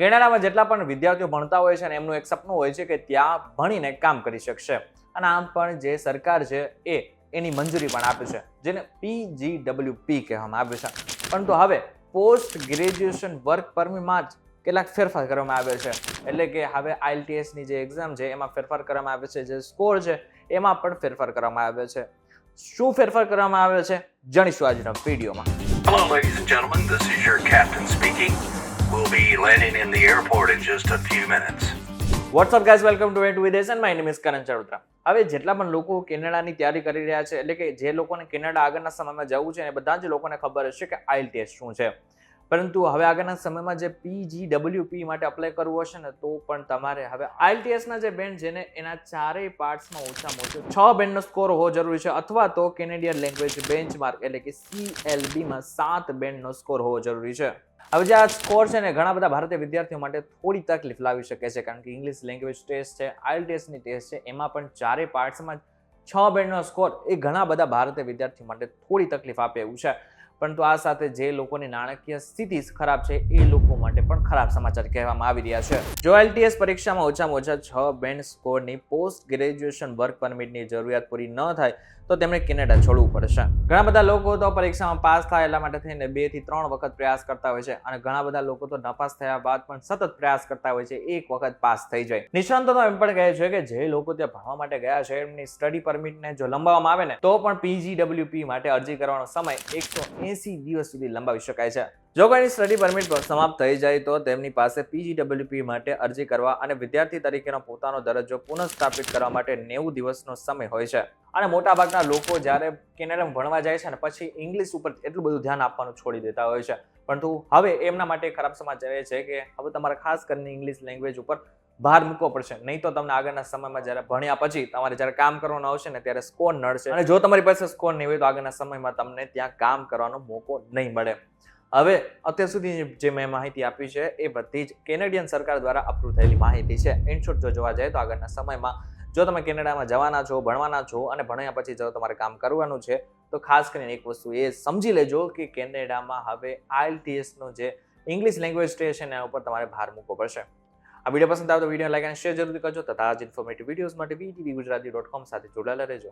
કેનેડામાં જેટલા પણ વિદ્યાર્થીઓ ભણતા હોય છે અને એમનું એક સપનું હોય છે કે ત્યાં ભણીને કામ કરી શકશે અને આમ પણ જે સરકાર છે એની મંજૂરી પણ આપે છે, જેને PGWP કહેવામાં આવે છે. પરંતુ હવે પોસ્ટ ગ્રેજ્યુએશન વર્ક પરમિટમાં જ કેટલાક ફેરફાર કરવામાં આવે છે. એટલે કે હવે IELTS ની જે એક્ઝામ છે એમાં ફેરફાર કરવામાં આવે છે, જે સ્કોર છે એમાં પણ ફેરફાર કરવામાં આવે છે. શું ફેરફાર કરવામાં આવે છે જાણીશું આજના વિડીયોમાં. Hello, ladies and gentlemen. This is your captain speaking. We'll be landing in the airport in just a few minutes. What's up guys, welcome to Into Videos and my name is Karan Charutra. હવે જેટલા પણ લોકો કેનેડાની તૈયારી કરી રહ્યા છે, એટલે કે જે લોકોને કેનેડા આગળના સમયમાં જવું છે, એ બધા જ લોકોને ખબર હશે કે IELTS શું છે. પરંતુ હવે આગળના સમયમાં જે PGWP માટે અપ્લાય કરવું હશે ને, તો પણ તમારે હવે IELTS ના જે બેન્ડ છે ને એના ચારેય પાર્ટ્સમાં ઓછામાં ઓછો 6 બેન્ડનો સ્કોર હોવો જરૂરી છે, અથવા તો કેનેડિયન લેંગ્વેજ બેન્ચમાર્ક એટલે કે CLB માં 7 બેન્ડનો સ્કોર હોવો જરૂરી છે. હવે જે આ સ્કોર છે ને ઘણા બધા ભારતીય વિદ્યાર્થીઓ માટે થોડી તકલીફ લાવી શકે છે, કારણ કે ઇંગ્લિશ લેંગ્વેજ ટેસ્ટ છે, IELTS ની ટેસ્ટ છે, એમાં પણ ચારેય પાર્ટ્સમાં 6 બેન્ડનો સ્કોર એ ઘણા બધા ભારતીય વિદ્યાર્થીઓ માટે થોડી તકલીફ આપે એવું છે. પરંતુ આ સાથે જે લોકોની નાણાકીય સ્થિતિ ખરાબ છે એ લોકો માટે પણ ખરાબ સમાચાર કહેવામાં આવી રહ્યા છે. જો IELTS પરીક્ષામાં ઓછામાં ઓછા 6 બેન્ડ સ્કોરની પોસ્ટ ગ્રેજ્યુએશન વર્ક પરમિટની જરૂરિયાત પૂરી ન થાય તો તેમણે કેનેડા છોડવું પડશે. ઘણા બધા લોકો તો પરીક્ષામાં પાસ થાય એટલા માટે થઈને 2 થી 3 વખત પ્રયાસ કરતા હોય છે, અને ઘણા બધા લોકો તો નાપાસ થયા બાદ પણ સતત પ્રયાસ કરતા હોય છે, એક વખત પાસ થઈ જાય. નિષ્ણાતો તો એમ પણ કહે છે કે જે લોકો ત્યાં ભણવા માટે ગયા છે એમની સ્ટડી પરમિટને જો લંબાવવામાં આવે ને તો પણ PGWP માટે અરજી કરવાનો સમય 180 દિવસ સુધી લંબાવી શકાય છે. જો કોઈની સ્ટડી પરમિટ સમાપ્ત થઈ જાય તો તેમની પાસે PGWP માટે અરજી કરવા અને વિદ્યાર્થી તરીકેનો પોતાનો દરજ્જો પુનઃસ્થાપિત કરવા માટે 90 દિવસનો સમય હોય છે. અને મોટાભાગના લોકો જ્યારે કેનેડામાં ભણવા જાય છે ને પછી ઇંગ્લિશ ઉપર એટલું બધું ધ્યાન આપવાનું છોડી દેતા હોય છે. પરંતુ હવે એમના માટે ખરાબ સમાચાર એ છે કે હવે તમારે ખાસ કરીને ઇંગ્લિશ લેંગ્વેજ ઉપર ભાર મૂકવો પડશે, નહીં તો તમને આગળના સમયમાં જ્યારે ભણ્યા પછી તમારે જ્યારે કામ કરવાનું આવશે ને ત્યારે સ્કોર નડશે, અને જો તમારી પાસે સ્કોર નહીં હોય તો આગળના સમયમાં તમને ત્યાં કામ કરવાનો મોકો નહીં મળે. હવે અત્યાર સુધી જે મેં માહિતી આપી છે એ બધી જ કેનેડિયન સરકાર દ્વારા અપ્રૂવ થયેલી માહિતી છે. ઇન શોર્ટ જો જોવા જાય તો આગળના સમયમાં જો તમે કેનેડામાં જવાના છો, ભણવાના છો અને ભણ્યા પછી જો તમારે કામ કરવાનું છે તો ખાસ કરીને એક વસ્તુ એ સમજી લેજો કે કેનેડામાં હવે IELTS નો જે ઇંગ્લિશ લેંગ્વેજ ટેસ્ટ છે એના ઉપર તમારે ભાર મૂકવો પડશે. આ વિડીયો પસંદ આવે તો વિડીયો લાઈક અને શેર જરૂરથી કરજો તથા આ જ ઇન્ફોર્મેટિવ વિડીયોઝ માટે VTVgujarati.com સાથે જોડાયેલા રહેજો.